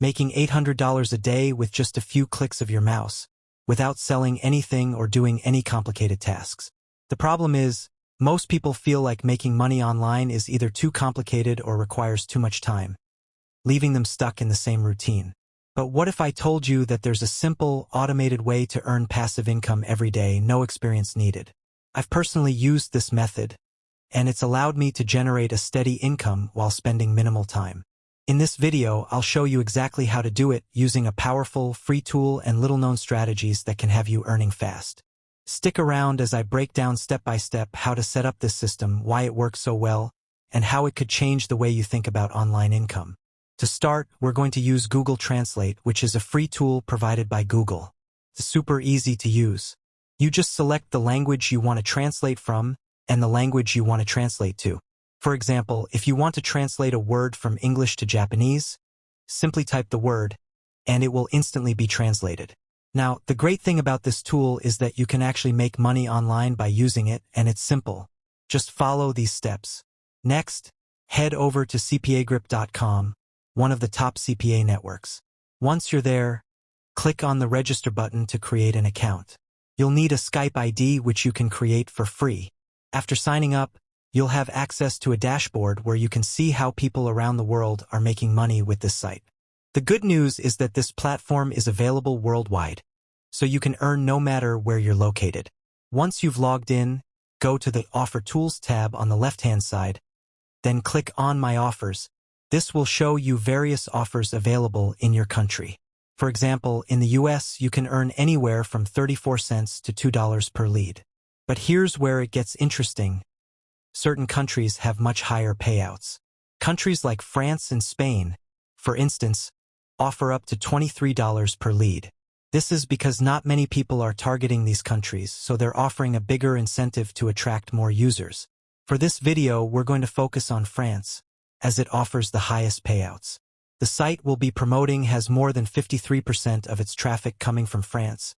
making $800 a day with just a few clicks of your mouse, without selling anything or doing any complicated tasks. The problem is, most people feel like making money online is either too complicated or requires too much time, leaving them stuck in the same routine. But what if I told you that there's a simple, automated way to earn passive income every day, no experience needed? I've personally used this method, and it's allowed me to generate a steady income while spending minimal time. In this video, I'll show you exactly how to do it using a powerful, free tool and little-known strategies that can have you earning fast. Stick around as I break down step-by-step how to set up this system, why it works so well, and how it could change the way you think about online income. To start, we're going to use Google Translate, which is a free tool provided by Google. It's super easy to use. You just select the language you want to translate from and the language you want to translate to. For example, if you want to translate a word from English to Japanese, simply type the word, and it will instantly be translated. Now, the great thing about this tool is that you can actually make money online by using it, and it's simple. Just follow these steps. Next, head over to cpagrip.com, one of the top CPA networks. Once you're there, click on the register button to create an account. You'll need a Skype ID, which you can create for free. After signing up, you'll have access to a dashboard where you can see how people around the world are making money with this site. The good news is that this platform is available worldwide, so you can earn no matter where you're located. Once you've logged in, go to the Offer Tools tab on the left-hand side, then click on My Offers. This will show you various offers available in your country. For example, in the US, you can earn anywhere from 34 cents to $2 per lead. But here's where it gets interesting. Certain countries have much higher payouts. Countries like France and Spain, for instance, offer up to $23 per lead. This is because not many people are targeting these countries, so they're offering a bigger incentive to attract more users. For this video, we're going to focus on France, as it offers the highest payouts. The site we'll be promoting has more than 53% of its traffic coming from France,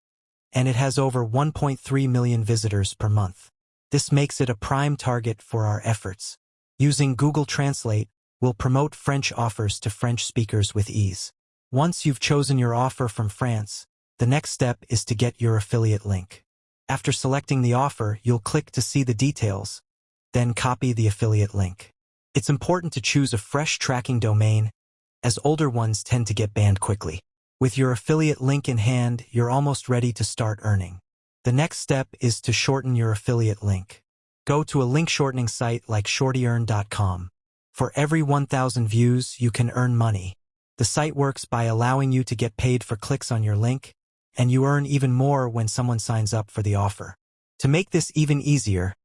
and it has over 1.3 million visitors per month. This makes it a prime target for our efforts. Using Google Translate, we'll promote French offers to French speakers with ease. Once you've chosen your offer from France, the next step is to get your affiliate link. After selecting the offer, you'll click to see the details, then copy the affiliate link. It's important to choose a fresh tracking domain, as older ones tend to get banned quickly. With your affiliate link in hand, you're almost ready to start earning. The next step is to shorten your affiliate link. Go to a link shortening site like shortyearn.com. For every 1,000 views, you can earn money. The site works by allowing you to get paid for clicks on your link, and you earn even more when someone signs up for the offer. To make this even easier,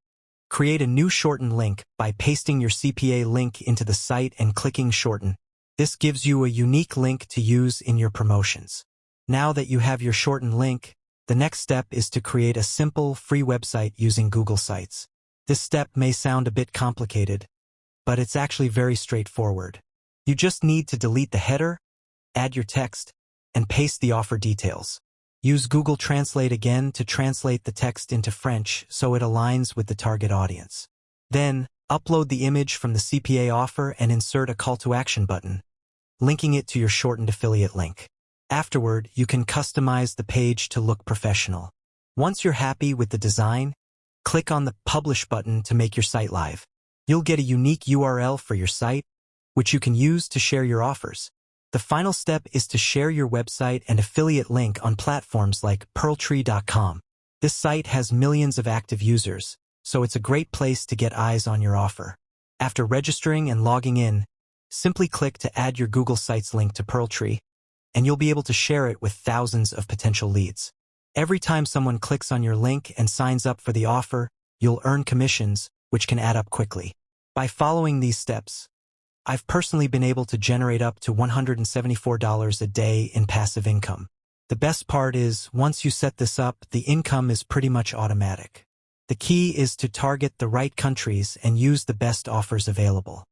create a new shortened link by pasting your CPA link into the site and clicking Shorten. This gives you a unique link to use in your promotions. Now that you have your shortened link, the next step is to create a simple, free website using Google Sites. This step may sound a bit complicated, but it's actually very straightforward. You just need to delete the header, add your text, and paste the offer details. Use Google Translate again to translate the text into French so it aligns with the target audience. Then, upload the image from the CPA offer and insert a call to action button, linking it to your shortened affiliate link. Afterward, you can customize the page to look professional. Once you're happy with the design, click on the Publish button to make your site live. You'll get a unique URL for your site, which you can use to share your offers. The final step is to share your website and affiliate link on platforms like pearltree.com. This site has millions of active users, so it's a great place to get eyes on your offer. After registering and logging in, simply click to add your Google Sites link to Pearltree, and you'll be able to share it with thousands of potential leads. Every time someone clicks on your link and signs up for the offer, you'll earn commissions, which can add up quickly. By following these steps, I've personally been able to generate up to $174 a day in passive income. The best part is, once you set this up, the income is pretty much automatic. The key is to target the right countries and use the best offers available.